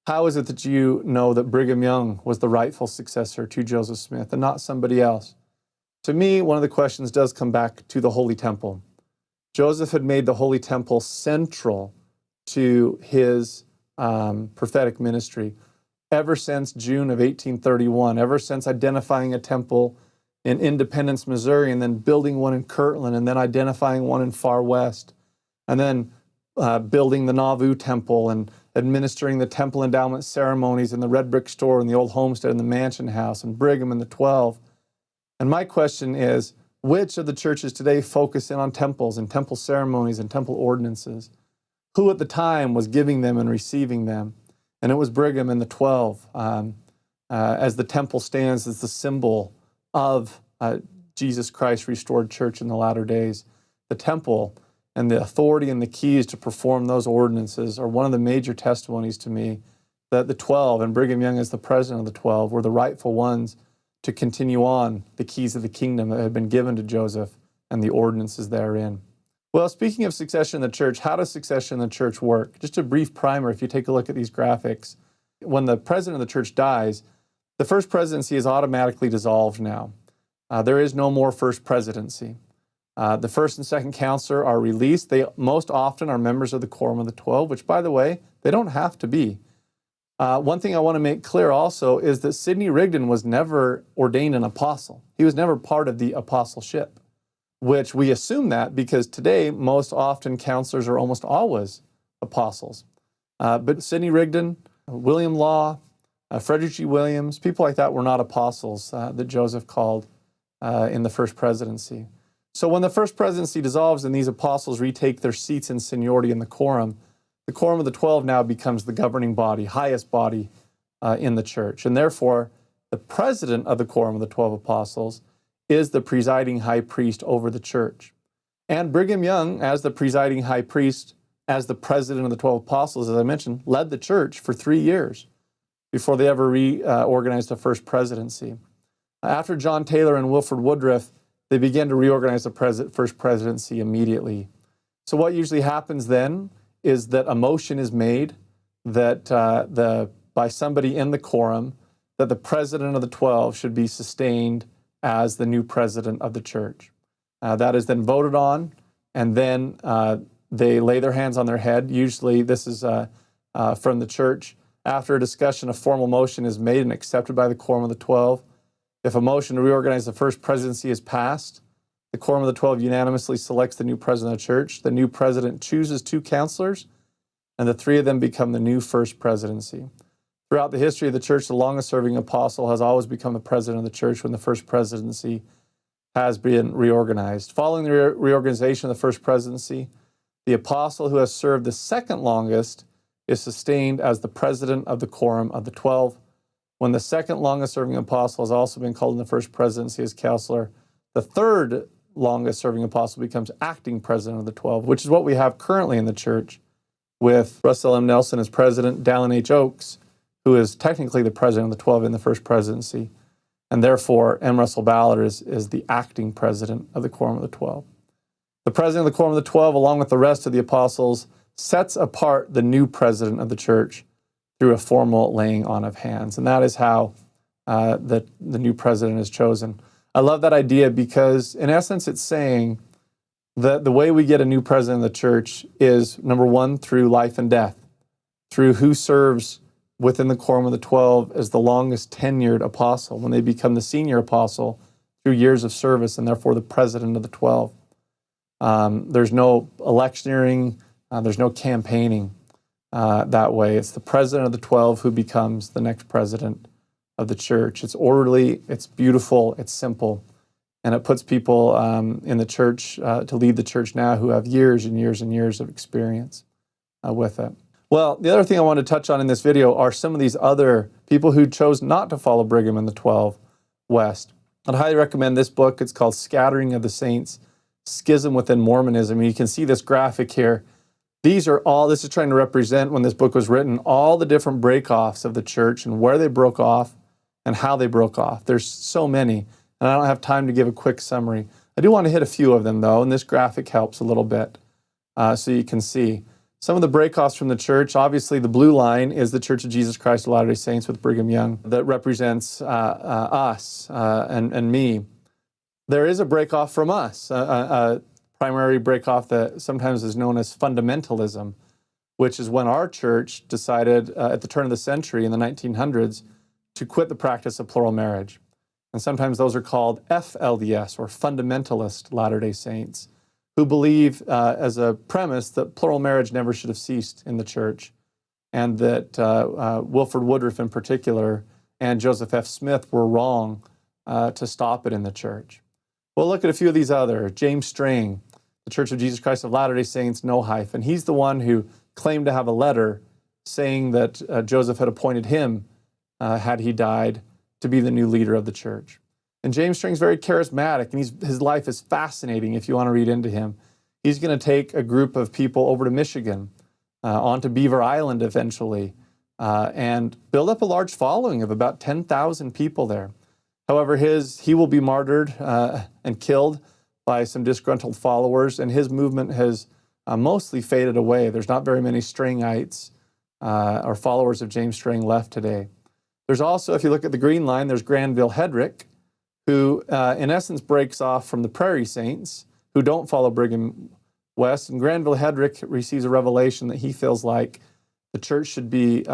How is it that you know that Brigham Young was the rightful successor to Joseph Smith and not somebody else? To me, one of the questions does come back to the Holy Temple. Joseph had made the Holy Temple central to his prophetic ministry ever since June of 1831, ever since identifying a temple in Independence, Missouri, and then building one in Kirtland, and then identifying one in Far West, and then building the Nauvoo Temple and administering the temple endowment ceremonies in the red brick store and the old homestead and the mansion house and Brigham and the 12. And my question is, which of the churches today focus in on temples and temple ceremonies and temple ordinances? Who at the time was giving them and receiving them? And it was Brigham and the 12, as the temple stands as the symbol of Jesus Christ restored church in the latter days. The temple and the authority and the keys to perform those ordinances are one of the major testimonies to me that the 12, and Brigham Young as the president of the 12, were the rightful ones to continue on the keys of the kingdom that had been given to Joseph and the ordinances therein. Well, speaking of succession in the church, how does succession in the church work? Just a brief primer, if you take a look at these graphics. When the president of the church dies, the first presidency is automatically dissolved now. There is no more first presidency. The first and second counselor are released. They most often are members of the Quorum of the 12, which, by the way, they don't have to be. One thing I want to make clear also is that Sidney Rigdon was never ordained an apostle. He was never part of the apostleship, which we assume that because today most often counselors are almost always apostles. But Sidney Rigdon, William Law, Frederick G. Williams, people like that were not apostles that Joseph called in the first presidency. So when the first presidency dissolves and these apostles retake their seats in seniority in the Quorum of the 12 now becomes the governing body, highest body in the church. And therefore, the president of the Quorum of the 12 apostles is the presiding high priest over the church. And Brigham Young, as the presiding high priest, as the president of the 12 apostles, as I mentioned, led the church for 3 years before they ever reorganized the first presidency. After John Taylor and Wilford Woodruff, they began to reorganize the first presidency immediately. So what usually happens then is that a motion is made that by somebody in the quorum that the president of the 12 should be sustained as the new president of the church. That is then voted on, and then they lay their hands on their head. Usually this is from the church. After a discussion, a formal motion is made and accepted by the Quorum of the 12. If a motion to reorganize the first presidency is passed, the Quorum of the 12 unanimously selects the new president of the church. The new president chooses 2 counselors, and the 3 of them become the new first presidency. Throughout the history of the church, the longest-serving apostle has always become the president of the church when the first presidency has been reorganized. Following the reorganization of the first presidency, the apostle who has served the second longest is sustained as the president of the Quorum of the 12. When the second longest-serving apostle has also been called in the first presidency as counselor, the third longest-serving apostle becomes acting president of the 12, which is what we have currently in the church with Russell M. Nelson as president, Dallin H. Oaks, who is technically the president of the 12 in the first presidency, and therefore M. Russell Ballard is the acting president of the Quorum of the 12. The president of the Quorum of the 12, along with the rest of the apostles, sets apart the new president of the church through a formal laying on of hands. And that is how the new president is chosen. I love that idea because, in essence, it's saying that the way we get a new president of the church is, number one, through life and death, through who serves within the Quorum of the 12 as the longest tenured apostle, when they become the senior apostle through years of service and therefore the president of the 12. There's no electioneering, there's no campaigning that way. It's the president of the 12 who becomes the next president of the church. It's orderly, it's beautiful, it's simple, and it puts people in the church to lead the church now who have years and years and years of experience with it. Well, the other thing I want to touch on in this video are some of these other people who chose not to follow Brigham and the 12 West. I'd highly recommend this book. It's called Scattering of the Saints, Schism Within Mormonism. And you can see this graphic here. This is trying to represent, when this book was written, all the different break-offs of the church and where they broke off and how they broke off. There's so many, and I don't have time to give a quick summary. I do want to hit a few of them, though, and this graphic helps a little bit so you can see. Some of the breakoffs from the church, obviously the blue line is the Church of Jesus Christ of Latter-day Saints with Brigham Young that represents us and me. There is a breakoff from us, a primary breakoff that sometimes is known as fundamentalism, which is when our church decided at the turn of the century in the 1900s to quit the practice of plural marriage. And sometimes those are called FLDS, or Fundamentalist Latter-day Saints, who believe as a premise that plural marriage never should have ceased in the church, and that Wilford Woodruff in particular and Joseph F. Smith were wrong to stop it in the church. We'll look at a few of these other. James Strang, the Church of Jesus Christ of Latter-day Saints, no hyphen. He's the one who claimed to have a letter saying that Joseph had appointed him, had he died, to be the new leader of the church. And James Strang's very charismatic, and his life is fascinating if you want to read into him. He's going to take a group of people over to Michigan, onto Beaver Island eventually, and build up a large following of about 10,000 people there. However, he will be martyred and killed by some disgruntled followers, and his movement has mostly faded away. There's not very many Strangites or followers of James Strang left today. There's also, if you look at the green line, there's Granville Hedrick, who in essence breaks off from the Prairie Saints, who don't follow Brigham West. And Granville Hedrick receives a revelation that he feels like the church should be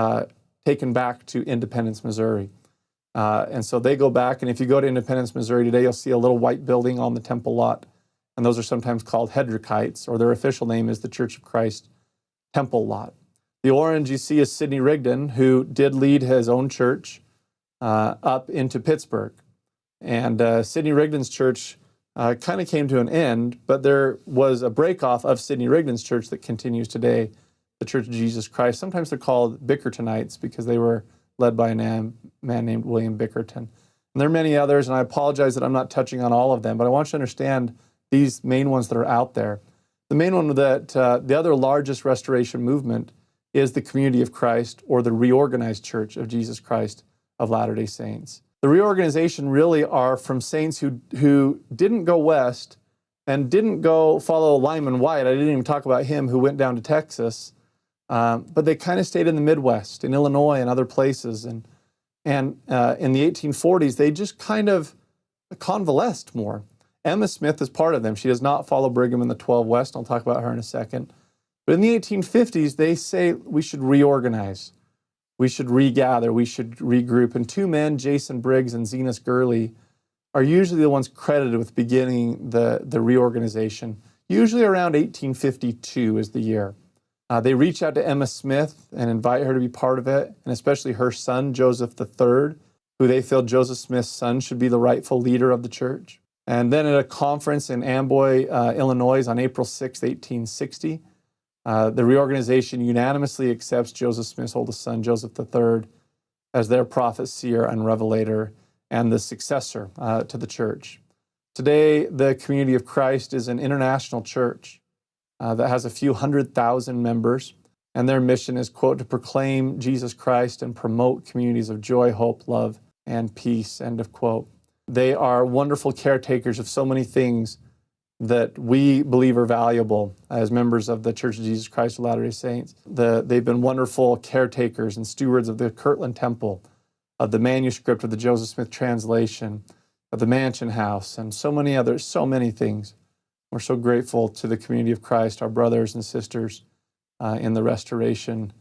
taken back to Independence, Missouri. And so they go back, and if you go to Independence, Missouri today, you'll see a little white building on the temple lot. And those are sometimes called Hedrickites, or their official name is the Church of Christ Temple Lot. The orange you see is Sidney Rigdon, who did lead his own church up into Pittsburgh. And Sidney Rigdon's church kind of came to an end, but there was a breakoff of Sidney Rigdon's church that continues today, the Church of Jesus Christ. Sometimes they're called Bickertonites because they were led by a man named William Bickerton. And there are many others, and I apologize that I'm not touching on all of them, but I want you to understand these main ones that are out there. The main one that the other largest restoration movement is the Community of Christ, or the Reorganized Church of Jesus Christ of Latter-day Saints. The reorganization really are from saints who didn't go west and didn't go follow Lyman White. I didn't even talk about him, who went down to Texas, but they kind of stayed in the Midwest, in Illinois and other places. And in the 1840s, they just kind of convalesced more. Emma Smith is part of them. She does not follow Brigham and the 12 West. I'll talk about her in a second. But in the 1850s, they say we should reorganize. We should regather. We should regroup. And two men, Jason Briggs and Zenas Gurley, are usually the ones credited with beginning the reorganization. Usually around 1852 is the year. They reach out to Emma Smith and invite her to be part of it, and especially her son, Joseph III, who they feel Joseph Smith's son should be the rightful leader of the church. And then at a conference in Amboy, Illinois on April 6, 1860, the reorganization unanimously accepts Joseph Smith's oldest son, Joseph III, as their prophet, seer, and revelator, and the successor to the church. Today, the Community of Christ is an international church that has a few 100,000 members, and their mission is, quote, to proclaim Jesus Christ and promote communities of joy, hope, love, and peace, end of quote. They are wonderful caretakers of so many things that we believe are valuable as members of the Church of Jesus Christ of Latter-day Saints. They've been wonderful caretakers and stewards of the Kirtland Temple, of the manuscript of the Joseph Smith translation, of the Mansion House, and so many others, so many things. We're so grateful to the Community of Christ, our brothers and sisters in the restoration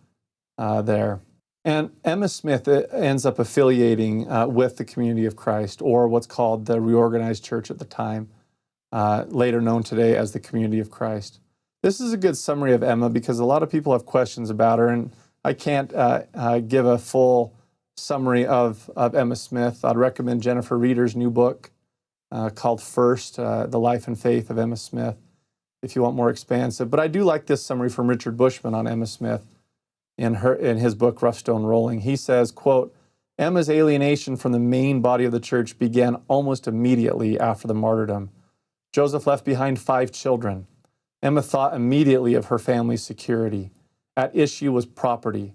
there. And Emma Smith ends up affiliating with the Community of Christ, or what's called the Reorganized Church at the time, later known today as the Community of Christ. This is a good summary of Emma because a lot of people have questions about her, and I can't give a full summary of Emma Smith. I'd recommend Jennifer Reeder's new book called First, The Life and Faith of Emma Smith, if you want more expansive. But I do like this summary from Richard Bushman on Emma Smith in his book, Rough Stone Rolling. He says, quote, Emma's alienation from the main body of the church began almost immediately after the martyrdom. Joseph left behind 5 children. Emma thought immediately of her family's security. At issue was property.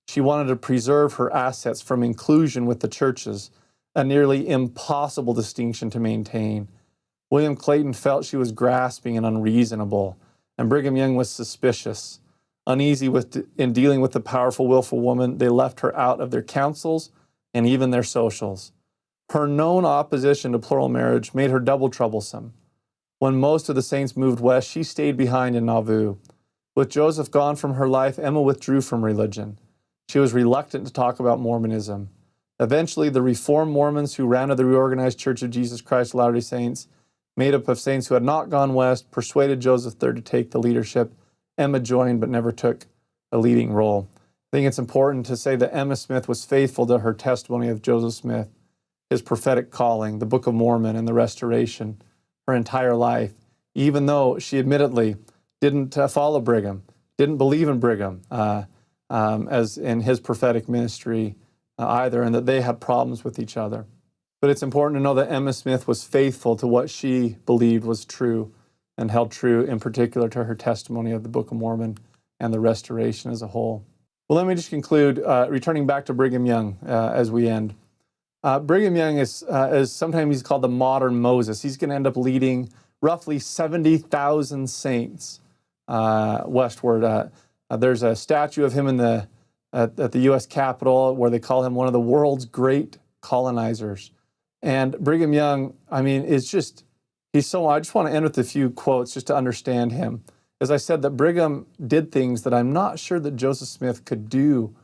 She wanted to preserve her assets from inclusion with the churches, a nearly impossible distinction to maintain. William Clayton felt she was grasping and unreasonable, and Brigham Young was suspicious. Uneasy in dealing with the powerful, willful woman, they left her out of their councils and even their socials. Her known opposition to plural marriage made her double troublesome. When most of the saints moved west, she stayed behind in Nauvoo. With Joseph gone from her life, Emma withdrew from religion. She was reluctant to talk about Mormonism. Eventually, the Reformed Mormons who ran the reorganized Church of Jesus Christ of Latter-day Saints, made up of saints who had not gone west, persuaded Joseph III to take the leadership. Emma joined but never took a leading role. I think it's important to say that Emma Smith was faithful to her testimony of Joseph Smith, his prophetic calling, the Book of Mormon, and the Restoration, her entire life, even though she admittedly didn't follow Brigham, didn't believe in Brigham as in his prophetic ministry either, and that they had problems with each other. But it's important to know that Emma Smith was faithful to what she believed was true and held true in particular to her testimony of the Book of Mormon and the Restoration as a whole. Well, let me just conclude, returning back to Brigham Young as we end. Brigham Young is sometimes he's called the modern Moses. He's going to end up leading roughly 70,000 saints westward. There's a statue of him at the U.S. Capitol where they call him one of the world's great colonizers. And Brigham Young, I mean, I just want to end with a few quotes just to understand him. As I said, that Brigham did things that I'm not sure that Joseph Smith could do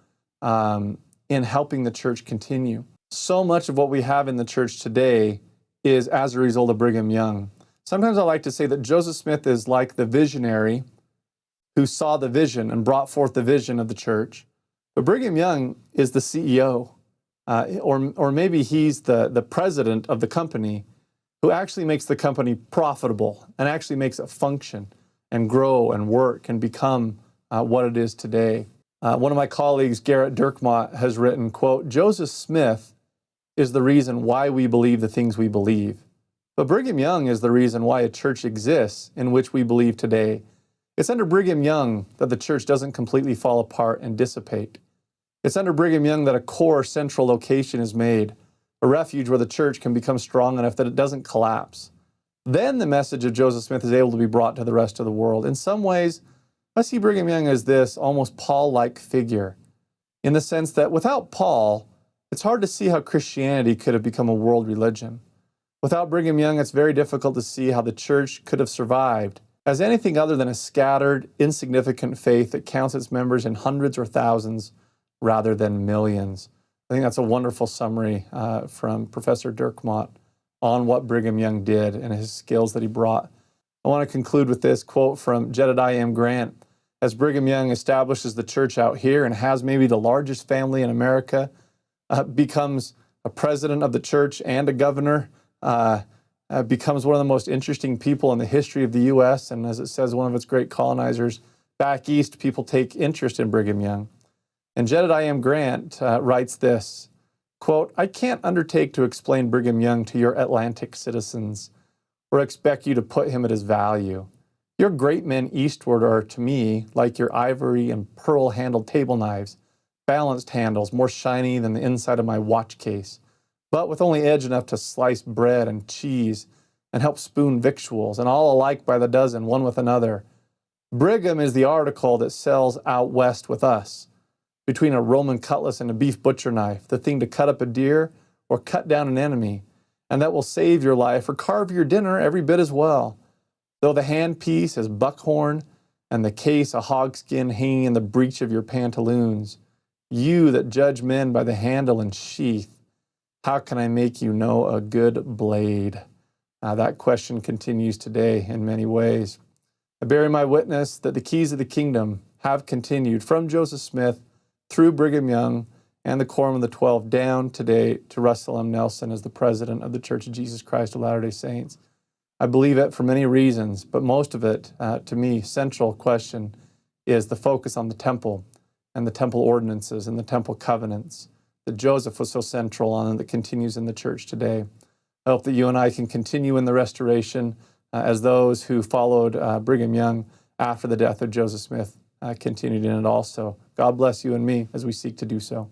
in helping the church continue. So much of what we have in the church today is as a result of Brigham Young. Sometimes I like to say that Joseph Smith is like the visionary who saw the vision and brought forth the vision of the church. But Brigham Young is the CEO, or maybe he's the president of the company who actually makes the company profitable and actually makes it function and grow and work and become what it is today. One of my colleagues, Garrett Dirkmott, has written, quote, "Joseph Smith is the reason why we believe the things we believe. But Brigham Young is the reason why a church exists in which we believe today. It's under Brigham Young that the church doesn't completely fall apart and dissipate. It's under Brigham Young that a core central location is made, a refuge where the church can become strong enough that it doesn't collapse. Then the message of Joseph Smith is able to be brought to the rest of the world. In some ways, I see Brigham Young as this almost Paul-like figure, in the sense that without Paul, it's hard to see how Christianity could have become a world religion. Without Brigham Young, it's very difficult to see how the church could have survived as anything other than a scattered, insignificant faith that counts its members in hundreds or thousands rather than millions." I think that's a wonderful summary from Professor Dirkmott on what Brigham Young did and his skills that he brought. I want to conclude with this quote from Jedediah M. Grant. As Brigham Young establishes the church out here and has maybe the largest family in America, becomes a president of the church and a governor, becomes one of the most interesting people in the history of the U.S., and as it says, one of its great colonizers. Back east, people take interest in Brigham Young. And Jedediah M. Grant writes this, quote, "I can't undertake to explain Brigham Young to your Atlantic citizens or expect you to put him at his value. Your great men eastward are, to me, like your ivory and pearl-handled table knives, balanced handles, more shiny than the inside of my watch case, but with only edge enough to slice bread and cheese and help spoon victuals, and all alike by the dozen, one with another. Brigham is the article that sells out west with us, between a Roman cutlass and a beef butcher knife, the thing to cut up a deer or cut down an enemy, and that will save your life or carve your dinner every bit as well. Though the handpiece is buckhorn and the case a hogskin hanging in the breech of your pantaloons, you that judge men by the handle and sheath, how can I make you know a good blade?" That question continues today in many ways. I bear my witness that the keys of the kingdom have continued from Joseph Smith through Brigham Young and the Quorum of the 12 down today to Russell M. Nelson as the president of the Church of Jesus Christ of Latter-day Saints. I believe it for many reasons, but most of it, to me, central question is the focus on the temple and the temple ordinances and the temple covenants that Joseph was so central on and that continues in the church today. I hope that you and I can continue in the restoration as those who followed Brigham Young after the death of Joseph Smith continued in it also. God bless you and me as we seek to do so.